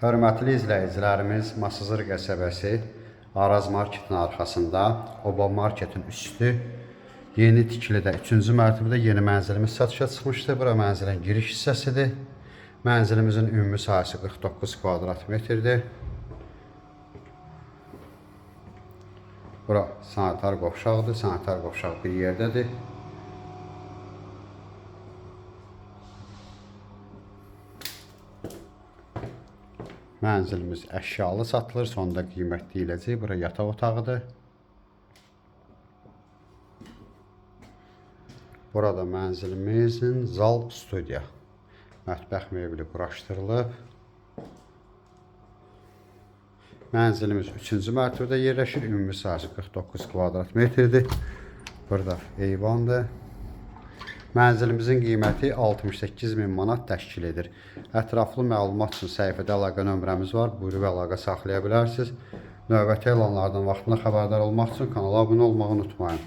Hörmətli izləyicilərimiz, Masazır qəsəbəsi Araz Marketin arxasında, Oba Marketin üstü yeni tikilidə 3-cü mərtəbədə yeni mənzilimiz satışa çıxmışdır. Bura mənzilin giriş hissəsidir. Mənzilimizin ümumi sahəsi 49 kvadrat metrdir. Bura sanitar qovşaqdır. Sanitar qovşaq bir yerdədir. Mənzilimiz əşyalı satılır, sonda qiymət deyiləcək. Bura yataq otağıdır. Burada mənzilimizin zal studiya, mətbəx mebeli quraşdırılıb. Mənzilimiz 3-cü mərtəbədə yerləşir. Ümumi sahəsi 49 kvadrat metrdir. Burada eyvandır. Mənzilimizin qiyməti 68.000 manat təşkil edir. Ətraflı məlumat üçün səhifədə əlaqə nömrəmiz var. Buyurub əlaqə saxlaya bilərsiniz. Növbəti elanlardan vaxtında xəbərdar olmaq üçün kanala abunə olmağı unutmayın.